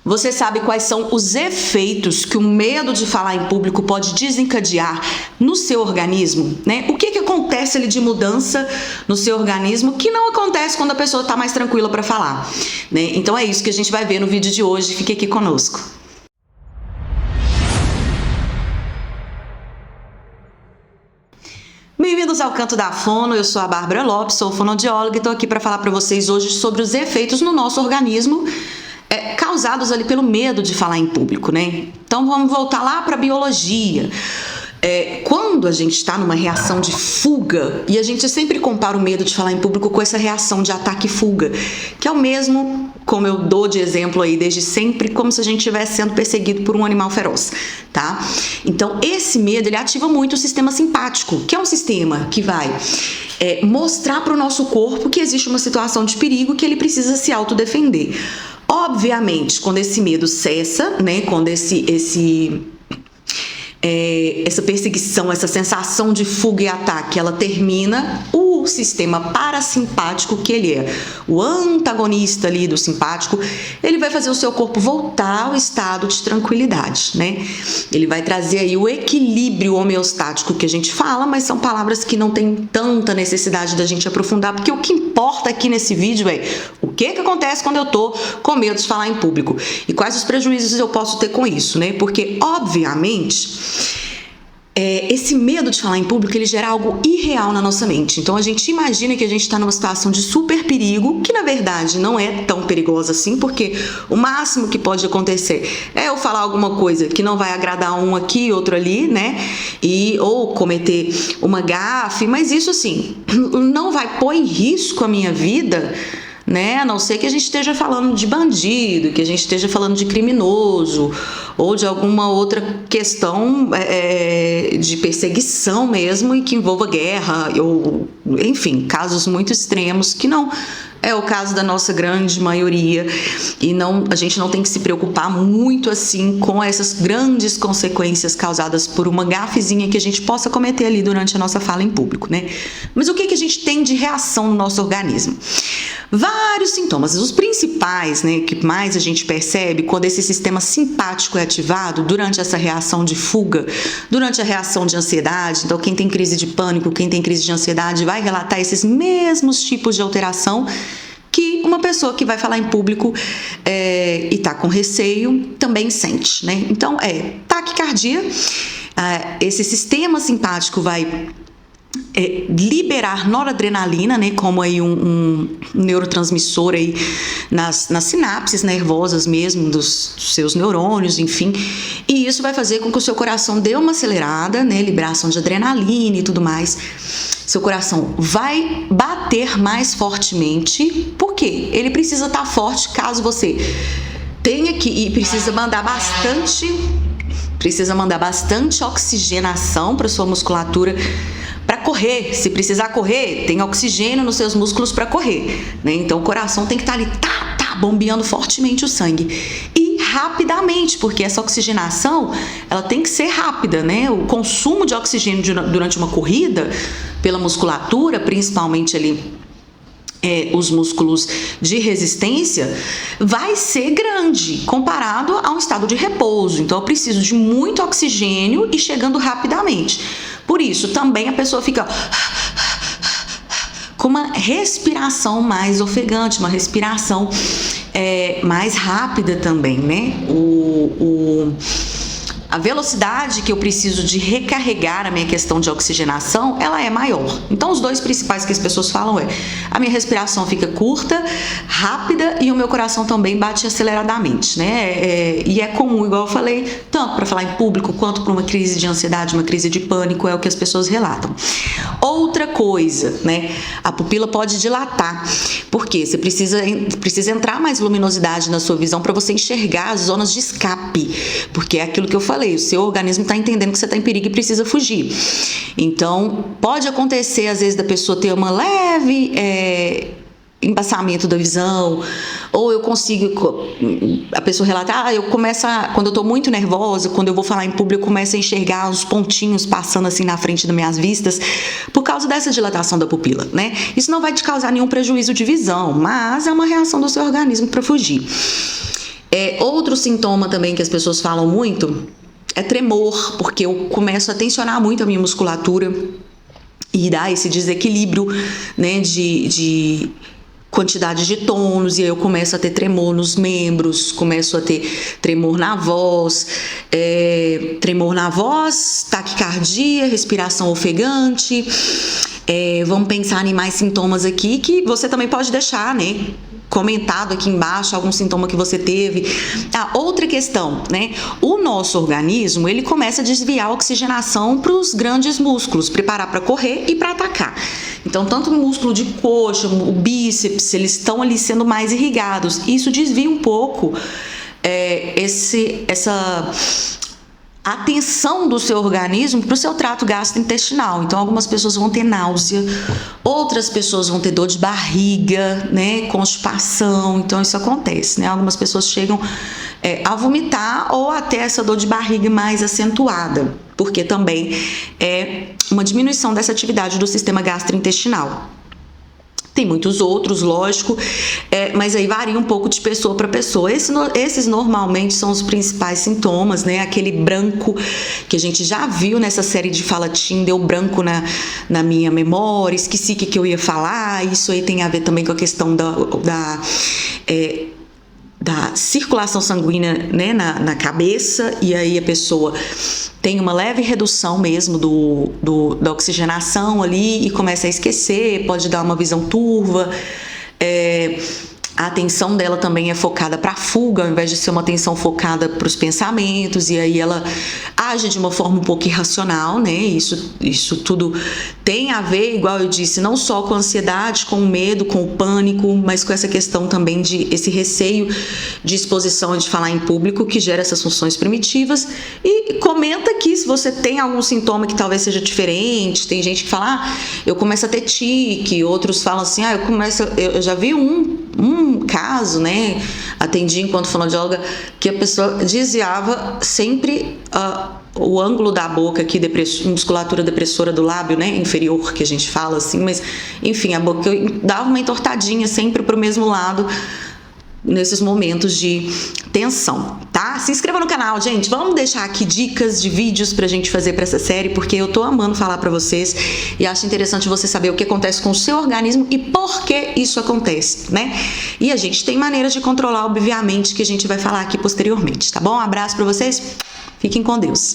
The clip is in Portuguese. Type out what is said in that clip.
Você sabe quais são os efeitos que o medo de falar em público pode desencadear no seu organismo, né? O que acontece ali de mudança no seu organismo que não acontece quando a pessoa está mais tranquila para falar, né? Então é isso que a gente vai ver no vídeo de hoje. Fique aqui conosco. Bem-vindos ao Canto da Fono, eu sou a Bárbara Lopes, sou fonoaudióloga e estou aqui para falar para vocês hoje sobre os efeitos no nosso organismo causados ali pelo medo de falar em público, né? Então vamos voltar lá para a biologia. Quando a gente está numa reação de fuga, e a gente sempre compara o medo de falar em público com essa reação de ataque e fuga, que é o mesmo, como eu dou de exemplo aí desde sempre, como se a gente estivesse sendo perseguido por um animal feroz, tá? Então esse medo, ele ativa muito o sistema simpático, que é um sistema que vai mostrar para o nosso corpo que existe uma situação de perigo que ele precisa se autodefender. Obviamente, quando esse medo cessa, né, quando essa perseguição, essa sensação de fuga e ataque, ela termina, o sistema parasimpático, que ele é o antagonista ali do simpático, ele vai fazer o seu corpo voltar ao estado de tranquilidade, né? Ele vai trazer aí o equilíbrio homeostático que a gente fala, mas são palavras que não tem tanta necessidade da gente aprofundar, porque o que importa aqui nesse vídeo é o que acontece quando eu tô com medo de falar em público e quais os prejuízos eu posso ter com isso, né? Porque, obviamente, esse medo de falar em público, ele gera algo irreal na nossa mente. Então a gente imagina que a gente está numa situação de super perigo, que na verdade não é tão perigosa assim, porque o máximo que pode acontecer é eu falar alguma coisa que não vai agradar um aqui, outro ali, né? Ou cometer uma gafe, mas isso assim, não vai pôr em risco a minha vida, né? A não ser que a gente esteja falando de bandido, que a gente esteja falando de criminoso ou de alguma outra questão de perseguição mesmo e que envolva guerra ou, enfim, casos muito extremos que não é o caso da nossa grande maioria e a gente não tem que se preocupar muito assim com essas grandes consequências causadas por uma gafezinha que a gente possa cometer ali durante a nossa fala em público, né? Mas o que a gente tem de reação no nosso organismo? Vários sintomas, os principais, né, que mais a gente percebe quando esse sistema simpático é ativado durante essa reação de fuga, durante a reação de ansiedade. Então quem tem crise de pânico, quem tem crise de ansiedade vai relatar esses mesmos tipos de alteração que uma pessoa que vai falar em público e tá com receio também sente, né? Então taquicardia, esse sistema simpático vai liberar noradrenalina, né, como aí um neurotransmissor aí nas sinapses nervosas mesmo dos seus neurônios, enfim, e isso vai fazer com que o seu coração dê uma acelerada, né, liberação de adrenalina e tudo mais. Seu coração vai bater mais fortemente, porque ele precisa estar forte caso você tenha que e precisa mandar bastante oxigenação para sua musculatura para correr. Se precisar correr, tem oxigênio nos seus músculos para correr, né? Então o coração tem que estar ali, bombeando fortemente o sangue e rapidamente, porque essa oxigenação ela tem que ser rápida, né? O consumo de oxigênio durante uma corrida pela musculatura, principalmente ali os músculos de resistência, vai ser grande comparado a um estado de repouso. Então eu preciso de muito oxigênio e chegando rapidamente. Por isso também a pessoa fica com uma respiração mais ofegante, uma respiração mais rápida também, né? A velocidade que eu preciso de recarregar a minha questão de oxigenação, ela é maior. Então, os dois principais que as pessoas falam a minha respiração fica curta, rápida e o meu coração também bate aceleradamente, né? E é comum, igual eu falei, tanto para falar em público quanto para uma crise de ansiedade, uma crise de pânico, é o que as pessoas relatam. Outra coisa, né? A pupila pode dilatar, porque você precisa entrar mais luminosidade na sua visão para você enxergar as zonas de escape, porque é aquilo que eu falei, o seu organismo está entendendo que você está em perigo e precisa fugir. Então, pode acontecer, às vezes, da pessoa ter uma leve embaçamento da visão, ou eu consigo, a pessoa relata, quando eu tô muito nervosa, quando eu vou falar em público, eu começo a enxergar os pontinhos passando assim na frente das minhas vistas, por causa dessa dilatação da pupila, né? Isso não vai te causar nenhum prejuízo de visão, mas é uma reação do seu organismo para fugir. Outro sintoma também que as pessoas falam muito é tremor, porque eu começo a tensionar muito a minha musculatura e dá esse desequilíbrio, né, de quantidade de tônus, e aí eu começo a ter tremor nos membros, começo a ter tremor na voz, taquicardia, respiração ofegante. Vamos pensar em mais sintomas aqui que você também pode deixar, né, comentado aqui embaixo algum sintoma que você teve. Outra questão, né? O nosso organismo, ele começa a desviar a oxigenação para os grandes músculos, preparar para correr e para atacar. Então, tanto o músculo de coxa, o bíceps, eles estão ali sendo mais irrigados. Isso desvia um pouco essa atenção do seu organismo para o seu trato gastrointestinal. Então, algumas pessoas vão ter náusea, outras pessoas vão ter dor de barriga, né, constipação. Então, isso acontece, né? Algumas pessoas chegam a vomitar ou até essa dor de barriga mais acentuada, porque também é uma diminuição dessa atividade do sistema gastrointestinal. Tem muitos outros, lógico, mas aí varia um pouco de pessoa para pessoa. Esses normalmente são os principais sintomas, né? Aquele branco que a gente já viu nessa série de Fala Tim, deu branco na minha memória, esqueci o que eu ia falar. Isso aí tem a ver também com a questão da circulação sanguínea, né, na cabeça, e aí a pessoa tem uma leve redução mesmo da oxigenação ali e começa a esquecer, pode dar uma visão turva. A atenção dela também é focada para a fuga, ao invés de ser uma atenção focada para os pensamentos, e aí ela age de uma forma um pouco irracional, né? Isso tudo tem a ver, igual eu disse, não só com a ansiedade, com o medo, com o pânico, mas com essa questão também esse receio de exposição, de falar em público, que gera essas funções primitivas. E comenta aqui se você tem algum sintoma que talvez seja diferente. Tem gente que fala, eu começo a ter tique, outros falam assim, eu já vi um caso, né, atendi enquanto fonoaudióloga, que a pessoa desviava sempre o ângulo da boca aqui, musculatura depressora do lábio, né, inferior, que a gente fala assim, mas enfim, a boca dava uma entortadinha sempre para o mesmo lado nesses momentos de tensão, tá? Se inscreva no canal, gente. Vamos deixar aqui dicas de vídeos pra gente fazer pra essa série, porque eu tô amando falar pra vocês e acho interessante você saber o que acontece com o seu organismo e por que isso acontece, né? E a gente tem maneiras de controlar, obviamente, que a gente vai falar aqui posteriormente, tá bom? Um abraço pra vocês. Fiquem com Deus.